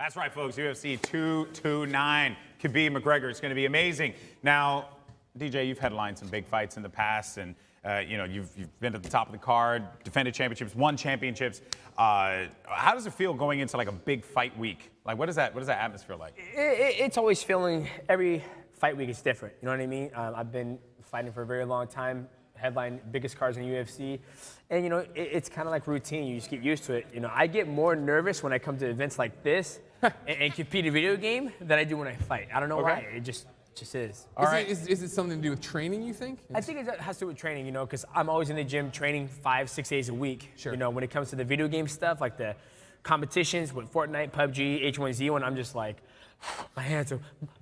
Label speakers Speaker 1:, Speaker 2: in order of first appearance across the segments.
Speaker 1: That's right, folks. UFC 229. Khabib McGregor. It's going to be amazing. Now, DJ, you've headlined some big fights in the past, and you've been at the top of the card, defended championships, won championships. How does it feel going into like a big fight week? Like, what is that atmosphere like?
Speaker 2: It's always feeling. Every fight week is different. You know what I mean? I've been fighting for a very long time. Headline biggest cards in the UFC, and it's kind of like routine. You just get used to it. I get more nervous when I come to events like this and compete in a video game than I do when I fight. I don't know why. It just is.
Speaker 3: Is it something to do with training, you think?
Speaker 2: I think it has to do with training, because I'm always in the gym training 5-6 days a week.
Speaker 3: Sure.
Speaker 2: When it comes to the video game stuff, like the competitions with Fortnite, PUBG, H1Z1, I'm just like,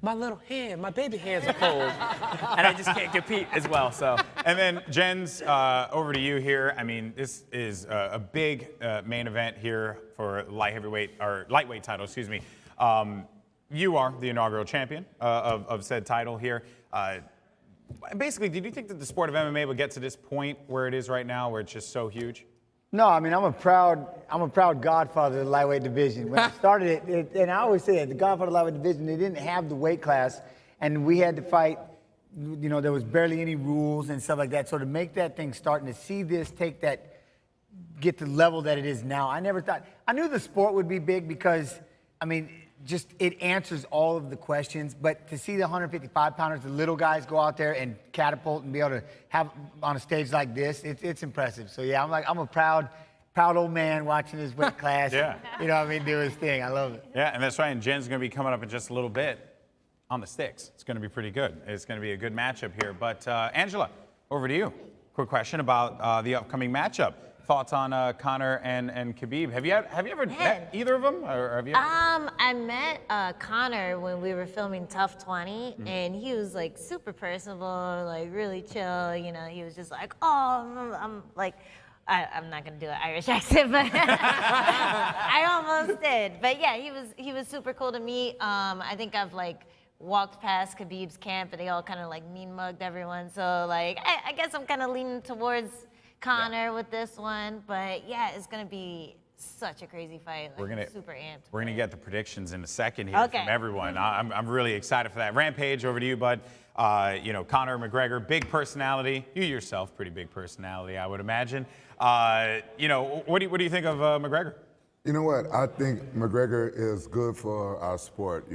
Speaker 2: my little hand, my baby hands are cold, and I just can't compete as well. So.
Speaker 1: And then Jens, over to you here. I mean, this is a big main event here for lightweight title. Excuse me. You are the inaugural champion of said title here. Basically, did you think that the sport of MMA would get to this point where it is right now, where it's just so huge?
Speaker 4: No, I mean, I'm a proud godfather of the lightweight division. When I started it, and I always say it, the godfather of the lightweight division, they didn't have the weight class, and we had to fight, there was barely any rules and stuff like that. So to make that thing start and to see this get to the level that it is now, I never thought, I knew the sport would be big because, I mean, just it answers all of the questions, but to see the 155-pounders, the little guys go out there and catapult and be able to have on a stage like this, it's impressive. So yeah, I'm a proud old man watching his weight class.
Speaker 1: Yeah.
Speaker 4: Do his thing. I love it.
Speaker 1: Yeah, and that's right. And Jen's going to be coming up in just a little bit on the sticks. It's going to be pretty good. It's going to be a good matchup here. But Angela, over to you. Quick question about the upcoming matchup. Thoughts on Conor and Khabib? Have you ever met either of them, or have you?
Speaker 5: I met Conor when we were filming Tough 20, and he was like super personable, like really chill. He was just like, oh, I'm like, I'm not gonna do an Irish accent, but I almost did. But yeah, he was super cool to meet. I think I've walked past Khabib's camp, and they all kind of mean mugged everyone. So I guess I'm kind of leaning towards Conor with this one, but yeah, it's gonna be such a crazy fight. Super amped.
Speaker 1: We're gonna get the predictions in a second here from everyone. I'm really excited for that. Rampage, over to you, bud. Conor McGregor, big personality. You yourself, pretty big personality, I would imagine. What do you think of McGregor?
Speaker 6: You know what? I think McGregor is good for our sport.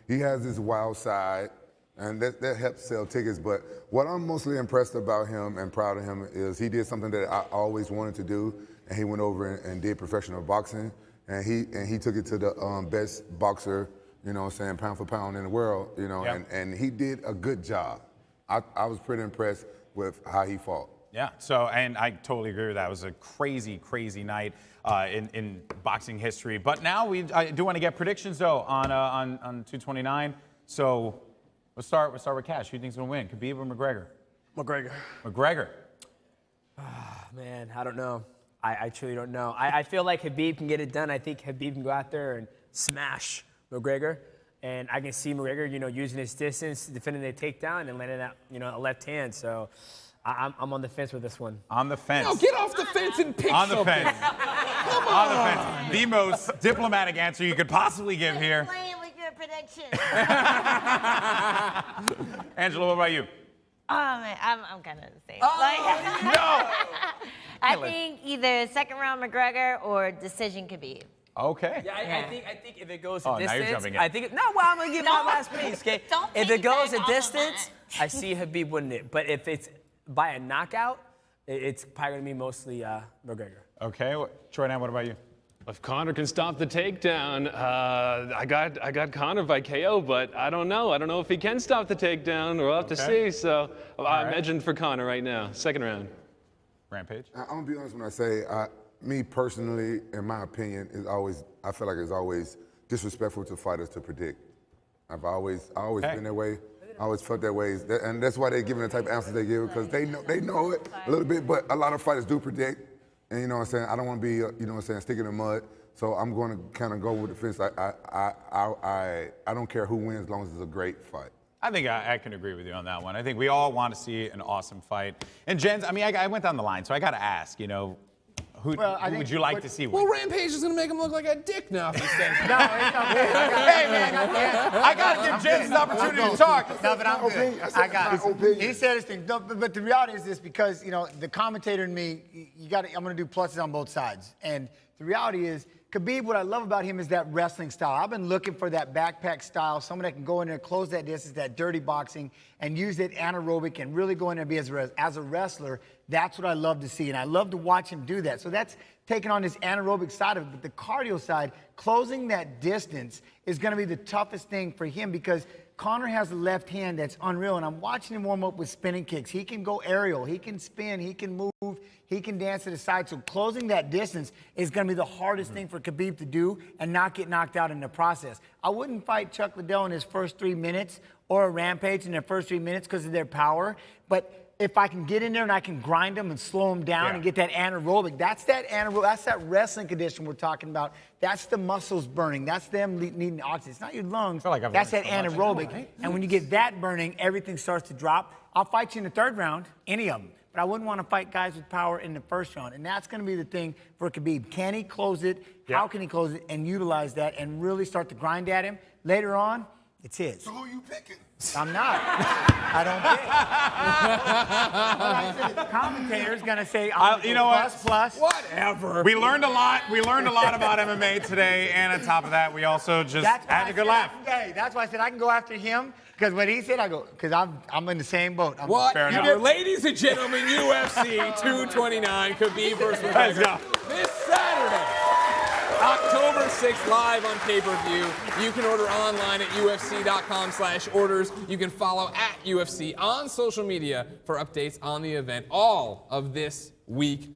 Speaker 6: He has this wild side, and that helps sell tickets. But what I'm mostly impressed about him and proud of him is he did something that I always wanted to do, and he went over and did professional boxing, and he took it to the best boxer, pound for pound in the world, and he did a good job. I was pretty impressed with how he fought.
Speaker 1: Yeah, and I totally agree with that. It was a crazy, crazy night in boxing history. But now I do want to get predictions, though, on 229. So let's start with Cash. Who do you think's gonna win, Khabib or McGregor?
Speaker 2: McGregor.
Speaker 1: McGregor.
Speaker 2: Man, I don't know. I truly don't know. I feel like Khabib can get it done. I think Khabib can go out there and smash McGregor. And I can see McGregor, using his distance, defending the takedown, and landing that, a left hand. So I'm on the fence with this one.
Speaker 1: On the fence.
Speaker 3: No, get off the fence and pick
Speaker 1: on the
Speaker 3: something.
Speaker 1: fence. Come on. On the fence. The most diplomatic answer you could possibly give here.
Speaker 5: Playing with your predictions.
Speaker 1: Angela, what about you?
Speaker 5: Oh man, I'm kind of the same.
Speaker 1: No.
Speaker 5: I think either second round McGregor or decision Khabib.
Speaker 1: Okay.
Speaker 2: Yeah, I think if it goes a distance,
Speaker 1: now you're jumping in.
Speaker 2: I'm gonna give my last piece, okay? If it goes a distance, I see Khabib winning it. But if it's by a knockout, it's probably gonna be mostly McGregor.
Speaker 1: Okay, Troy, what about you?
Speaker 7: If Conor can stop the takedown, I got Conor by KO, but I don't know. I don't know if he can stop the takedown. We'll have to see. So I'm edging for Conor right now. Second round.
Speaker 1: Rampage.
Speaker 6: I'm gonna be honest when I say, me personally, in my opinion, I feel like it's always disrespectful to fighters to predict. I've always been that way. I always felt that way, and that's why they're giving the type of answers they give, because they know it a little bit. But a lot of fighters do predict. And you know what I'm saying? I don't want to be, sticking in the mud. So I'm going to kind of go with the fence. I don't care who wins as long as it's a great fight.
Speaker 1: I think I can agree with you on that one. I think we all want to see an awesome fight. And Jens, I went down the line, so I got to ask, who Who would you like to see win?
Speaker 3: Well, Rampage is gonna make him look like a dick now if he says that.
Speaker 4: No, it's okay.
Speaker 1: Hey, man, I got to give James an opportunity to talk.
Speaker 4: No, but I'm good. I got it. He said his thing. No, but the reality is this, because, you know, the commentator and me, I'm going to do pluses on both sides. And the reality is, Khabib, what I love about him is that wrestling style. I've been looking for that backpack style, someone that can go in there, close that distance, that dirty boxing, and use it anaerobic and really go in there and be as a wrestler. That's what I love to see, and I love to watch him do that. So that's taking on this anaerobic side of it. But the cardio side, closing that distance is going to be the toughest thing for him, because Conor has a left hand that's unreal, and I'm watching him warm up with spinning kicks. He can go aerial, he can spin, he can move, he can dance to the side. So closing that distance is going to be the hardest thing for Khabib to do and not get knocked out in the process. I wouldn't fight Chuck Liddell in his first 3 minutes or a Rampage in their first 3 minutes because of their power, but if I can get in there and I can grind them and slow them down and get that anaerobic, that's that wrestling condition we're talking about. That's the muscles burning. That's them needing oxygen. It's not your lungs. That's that anaerobic. And when you get that burning, everything starts to drop. I'll fight you in the third round, any of them. But I wouldn't want to fight guys with power in the first round. And that's going to be the thing for Khabib. Can he close it? How can he close it and utilize that and really start to grind at him? Later on, it's his.
Speaker 6: So who you picking?
Speaker 4: I'm not. I don't pick. The commentator's going to say,
Speaker 1: you know what?
Speaker 4: Plus.
Speaker 3: Whatever.
Speaker 1: We learned a lot. We learned a lot about MMA today, and on top of that, we also just had a good laugh.
Speaker 4: Hey, that's why I said I can go after him, because when he said, I go, because I'm in the same boat.
Speaker 3: Whatever. Ladies and gentlemen, UFC 229, Khabib versus McGregor. This Saturday, October 6th, live on pay-per-view. You can order online at UFC.com/orders. You can follow @UFC on social media for updates on the event all of this week.